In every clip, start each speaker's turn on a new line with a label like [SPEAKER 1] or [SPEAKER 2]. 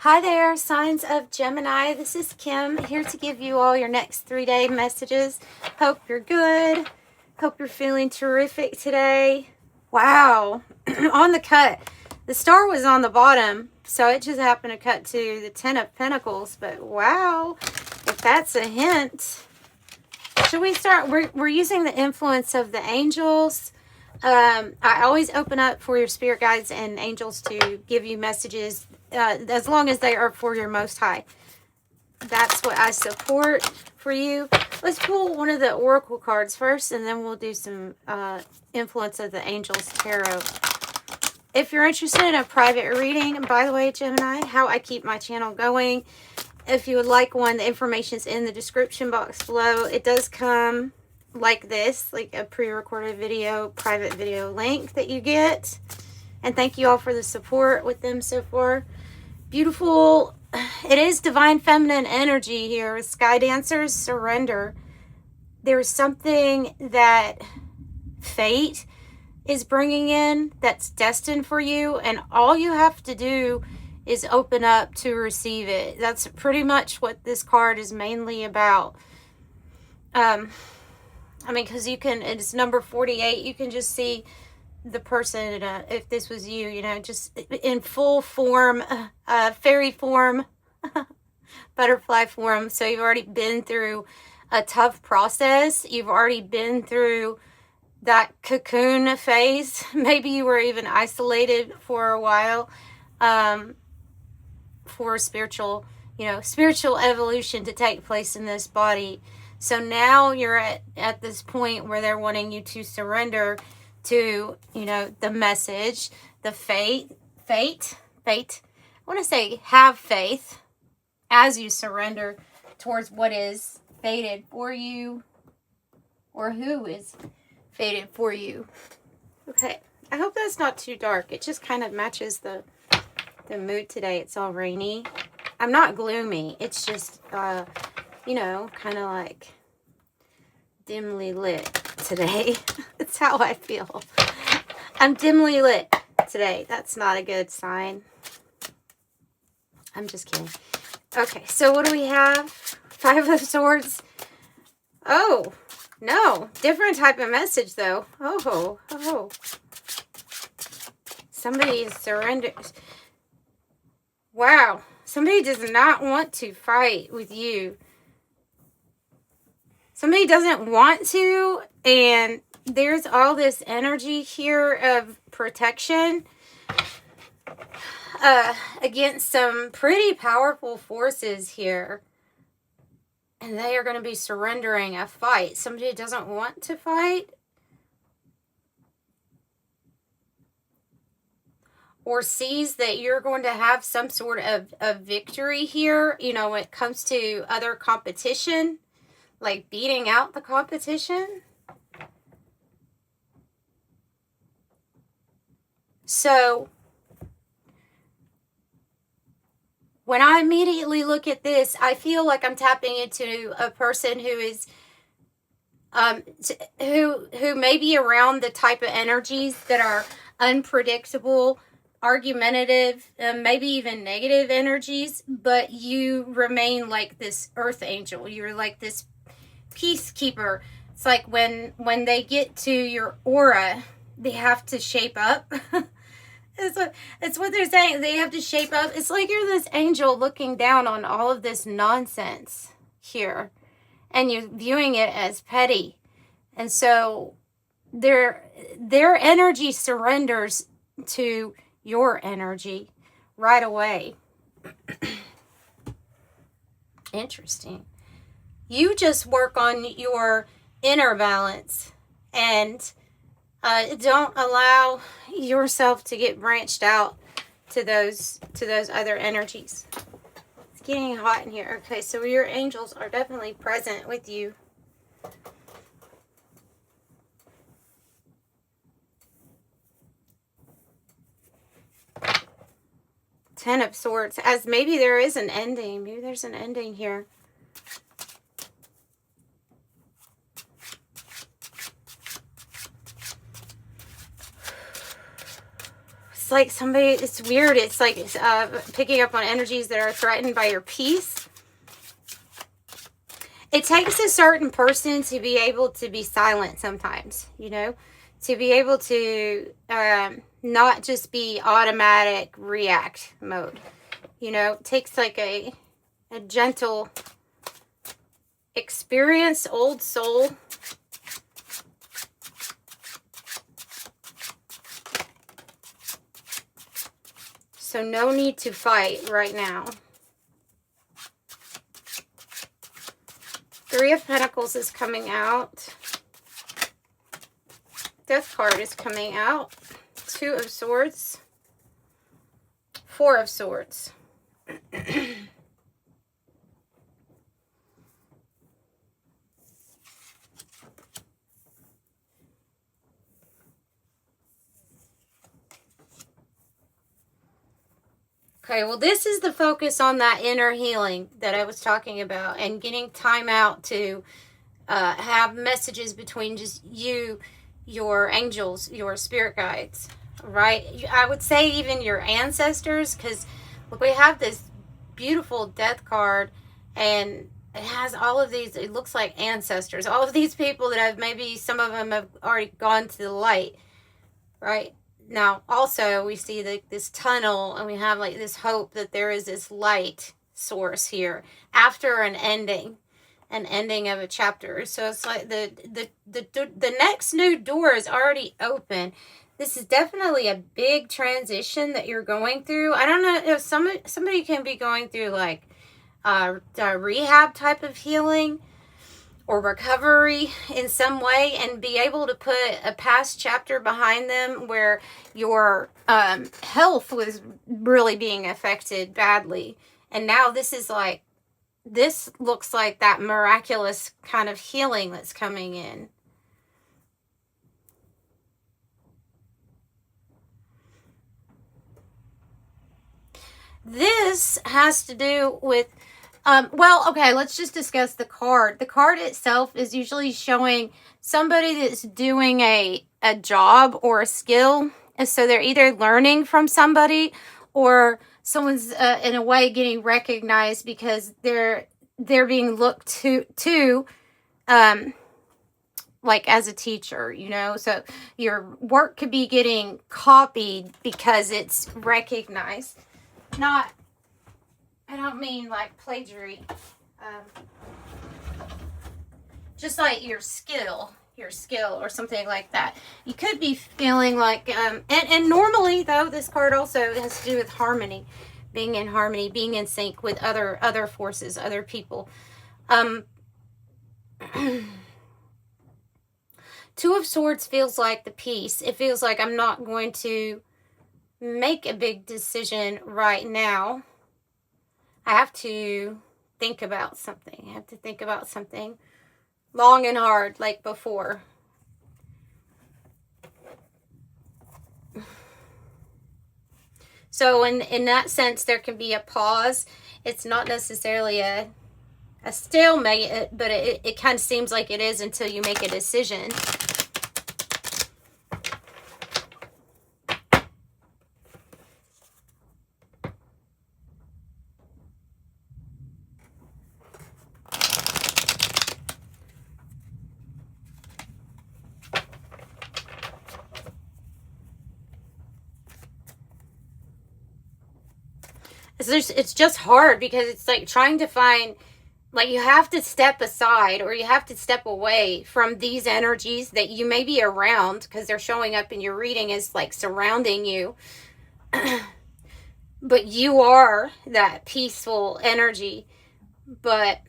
[SPEAKER 1] Hi there, signs of Gemini. This is Kim here to give you all your next 3-day messages. Hope you're good. Hope you're feeling terrific today. Wow, on the cut. The star was on the bottom, so it just happened to cut to the 10 of Pentacles. But wow, if that's a hint. Should we start? We're using the influence of the angels. I always open up for your spirit guides and angels to give you messages as long as they are for your Most High. That's what I support for you. Let's pull one of the oracle cards first, and then we'll do some influence of the angels tarot. If you're interested in a private reading, and by the way, Gemini, how I keep my channel going, if you would like one, the information's in the description box below. It does come like this, like a pre-recorded video, private video link that you get. And thank you all for the support with them so far. Beautiful. It is divine feminine energy here. Sky dancers, surrender. There's something that fate is bringing in that's destined for you, and all you have to do is open up to receive it. That's pretty much what this card is mainly about. I mean, because you can, it's number 48, you can just see the person, if this was you, you know, just in full form, fairy form, butterfly form. So you've already been through a tough process. You've already been through that cocoon phase. Maybe you were even isolated for a while, for spiritual, you know, spiritual evolution to take place in this body. So now you're at this point where they're wanting you to surrender to, you know, the message, the fate. I want to say have faith as you surrender towards what is fated for you, or who is fated for you. Okay, I hope that's not too dark. It just kind of matches the mood today. It's all rainy. I'm not gloomy. It's just, you know, kind of like dimly lit today. That's how I feel. I'm dimly lit today. That's not a good sign. I'm just kidding. Okay, so what do we have? 5 of Swords. Oh, no. Different type of message, though. Oh. Somebody is surrendered. Wow. Somebody does not want to fight with you. Somebody doesn't want to, and there's all this energy here of protection against some pretty powerful forces here. And they are going to be surrendering a fight. Somebody doesn't want to fight, or sees that you're going to have some sort of victory here, you know, when it comes to other competition, like beating out the competition. So when I immediately look at this, I feel like I'm tapping into a person who is who may be around the type of energies that are unpredictable, argumentative, maybe even negative energies, but you remain like this earth angel. You're like this peacekeeper. It's like when they get to your aura, they have to shape up. It's what they're saying. They have to shape up. It's like you're this angel looking down on all of this nonsense here, and you're viewing it as petty. And so their energy surrenders to your energy right away. Interesting. You just work on your inner balance and don't allow yourself to get branched out to those other energies. It's getting hot in here. Okay, so your angels are definitely present with you. Ten of Swords, as maybe there is an ending. Maybe there's an ending here. it's like somebody, it's weird. It's like picking up on energies that are threatened by your peace. It takes a certain person to be able to be silent sometimes, you know, to be able to not just be automatic react mode. You know, it takes like a gentle, experienced old soul so no need to fight right now. Three of Pentacles is coming out. Death card is coming out. Two of Swords. Four of Swords. Okay, well, this is the focus on that inner healing that I was talking about, and getting time out to have messages between just you, your angels, your spirit guides, right? I would say even your ancestors, because we have this beautiful death card, and it has all of these, it looks like ancestors, all of these people that have, maybe some of them have already gone to the light, right? Now, also, we see this tunnel, and we have like this hope that there is this light source here after an ending of a chapter. So it's like the next new door is already open. This is definitely a big transition that you're going through. I don't know if somebody can be going through like a rehab type of healing or recovery in some way, and be able to put a past chapter behind them where your health was really being affected badly. And now this is like, this looks like that miraculous kind of healing that's coming in. This has to do with well, okay, let's just discuss the card. The card itself is usually showing somebody that's doing a job or a skill. And so they're either learning from somebody, or someone's in a way getting recognized because they're being looked to like as a teacher, you know. So your work could be getting copied because it's recognized. Not, I don't mean like plagiarism. Just like your skill or something like that. You could be feeling like, and normally though, this card also has to do with harmony, being in harmony, being in sync with other forces, other people. Two of Swords feels like the peace. It feels like I'm not going to make a big decision right now. I have to think about something. I have to think about something long and hard, like before. So in that sense, there can be a pause. It's not necessarily a stalemate, but it kind of seems like it is until you make a decision. It's just hard because it's like trying to find, like, you have to step aside or you have to step away from these energies that you may be around because they're showing up in your reading as like surrounding you. But you are that peaceful energy. But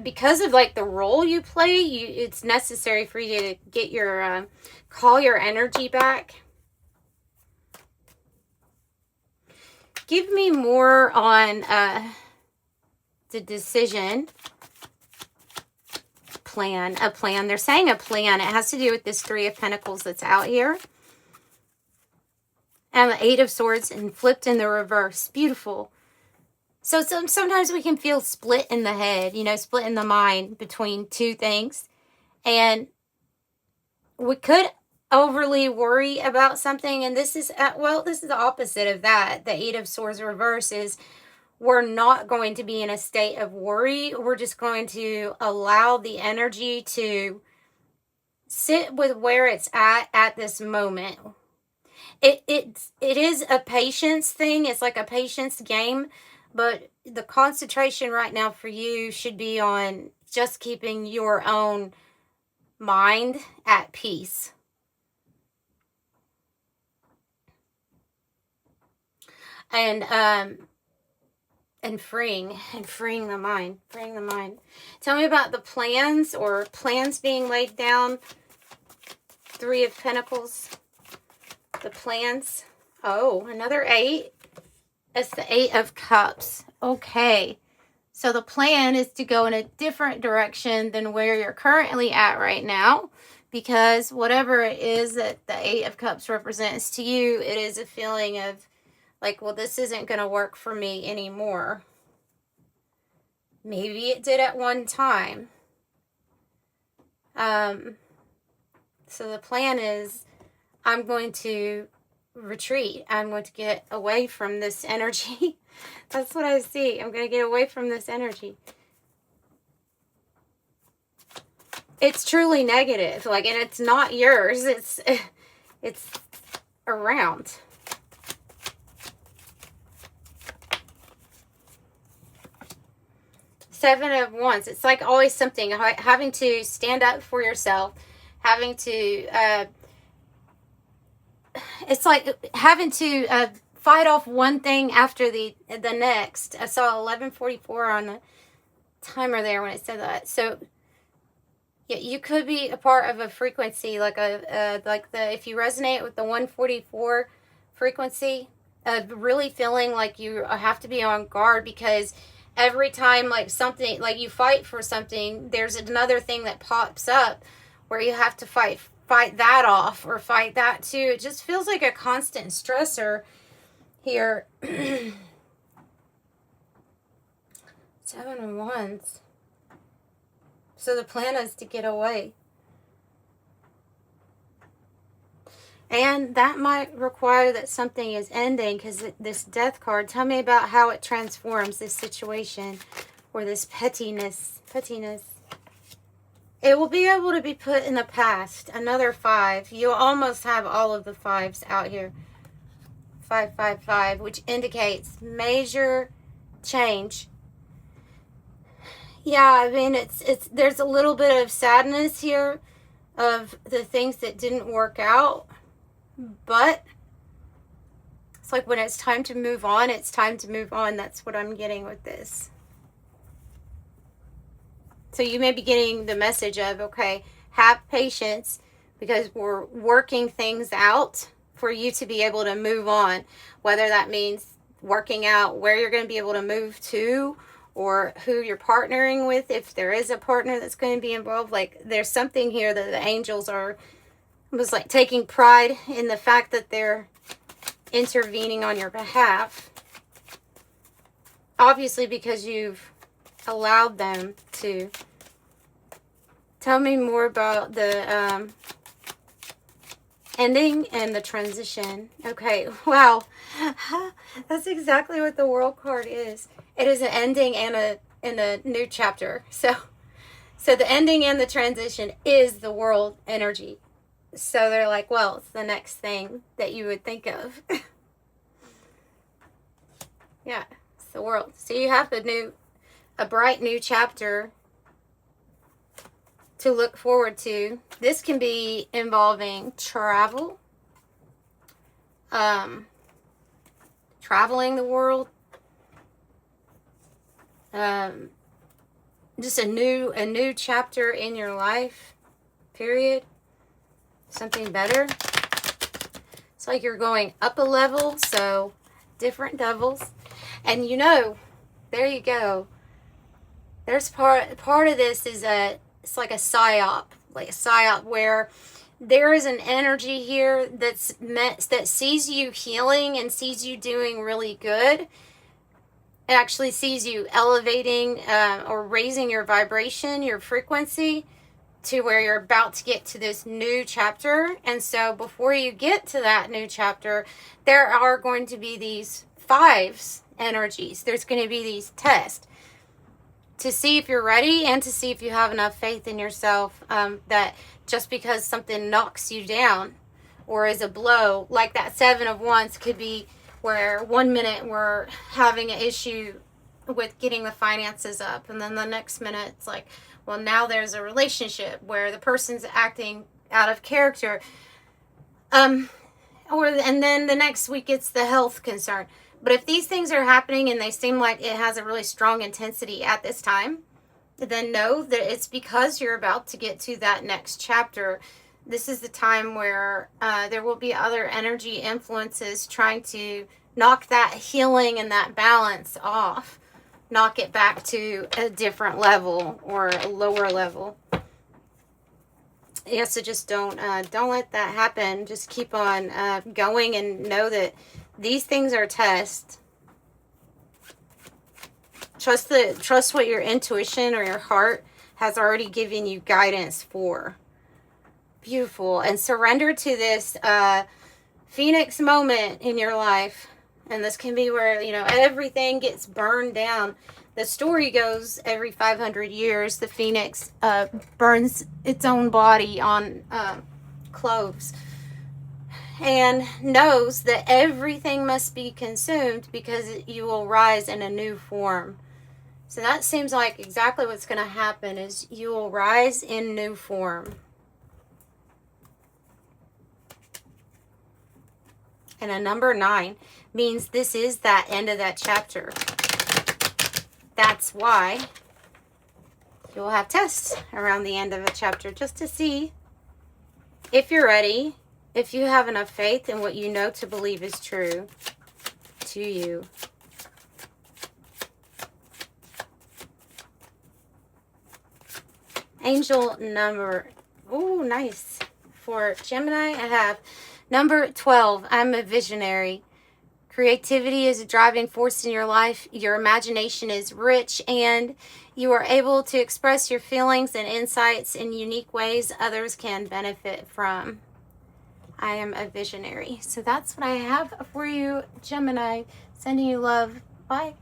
[SPEAKER 1] because of like the role you play, it's necessary for you to get your, call your energy back. Give me more on the decision plan. A plan. They're saying a plan. It has to do with this Three of Pentacles that's out here. And the Eight of Swords and flipped in the reverse. Beautiful. So sometimes we can feel split in the head, you know, split in the mind between two things. And we could overly worry about something. And this is, well, this is the opposite of that. The Eight of Swords reverse is we're not going to be in a state of worry. We're just going to allow the energy to sit with where it's at this moment. It is a patience thing. It's like a patience game, but the concentration right now for you should be on just keeping your own mind at peace. And freeing the mind. Tell me about the plans or plans being laid down. Three of Pentacles. The plans. Oh, another 8. It's the 8 of Cups. Okay. So the plan is to go in a different direction than where you're currently at right now. Because whatever it is that the 8 of Cups represents to you, it is a feeling of like, well, this isn't going to work for me anymore. Maybe it did at one time. So the plan is, I'm going to retreat. I'm going to get away from this energy. That's what I see. I'm going to get away from this energy. It's truly negative. Like, and it's not yours. It's around. Seven of Wands. It's like always something, having to stand up for yourself, having to, it's like having to fight off one thing after the next. I saw 11:44 on the timer there when it said that. So yeah, you could be a part of a frequency like if you resonate with the 144 frequency, really feeling like you have to be on guard, because every time like something, like you fight for something, there's another thing that pops up where you have to fight that off or fight that too. It just feels like a constant stressor here. 7 of Wands. So the plan is to get away. And that might require that something is ending, because this Death card, tell me about how it transforms this situation or this pettiness. It will be able to be put in the past. Another 5. You almost have all of the 5s out here. 555, which indicates major change. Yeah, I mean, there's a little bit of sadness here of the things that didn't work out. But it's like when it's time to move on, it's time to move on. That's what I'm getting with this. So you may be getting the message of, okay, have patience, because we're working things out for you to be able to move on. Whether that means working out where you're going to be able to move to, or who you're partnering with, if there is a partner that's going to be involved. Like, there's something here that the angels are was like taking pride in the fact that they're intervening on your behalf. Obviously, because you've allowed them to. Tell me more about the ending and the transition. Okay, wow. That's exactly what the World card is. It is an ending and a new chapter. So the ending and the transition is the World energy. So they're like, well, it's the next thing that you would think of. Yeah, it's the World. So you have a bright new chapter to look forward to. This can be involving travel, traveling the world, just a new chapter in your life, period. Something better. It's like you're going up a level, so different devils. And there you go. There's part of this is it's like a psyop, where there is an energy here that sees you healing and sees you doing really good. It actually sees you elevating or raising your vibration, your frequency. to where you're about to get to this new chapter. And so before you get to that new chapter, there are going to be these 5's energies. There's going to be these tests to see if you're ready and to see if you have enough faith in yourself, that just because something knocks you down or is a blow, like that 7 of Wands could be, where 1 minute we're having an issue with getting the finances up, and then the next minute it's like, well, now there's a relationship where the person's acting out of character, and then the next week it's the health concern. But if these things are happening and they seem like it has a really strong intensity at this time, then know that it's because you're about to get to that next chapter. This is the time where there will be other energy influences trying to knock that healing and that balance off, knock it back to a different level or a lower level. Yeah, so just don't let that happen. Just keep on going, and know that these things are tests. Trust what your intuition or your heart has already given you guidance for. Beautiful. And surrender to this Phoenix moment in your life. And this can be where, everything gets burned down. The story goes every 500 years, the Phoenix burns its own body on cloves. And knows that everything must be consumed because you will rise in a new form. So that seems like exactly what's going to happen, is you will rise in new form. And a number 9 means this is that end of that chapter. That's why you will have tests around the end of a chapter, just to see if you're ready, if you have enough faith in what you know to believe is true to you. Angel number, oh, nice. For Gemini, I have number 12. I'm a visionary. Creativity is a driving force in your life. Your imagination is rich, and you are able to express your feelings and insights in unique ways others can benefit from. I am a visionary. So that's what I have for you, Gemini. Sending you love. Bye.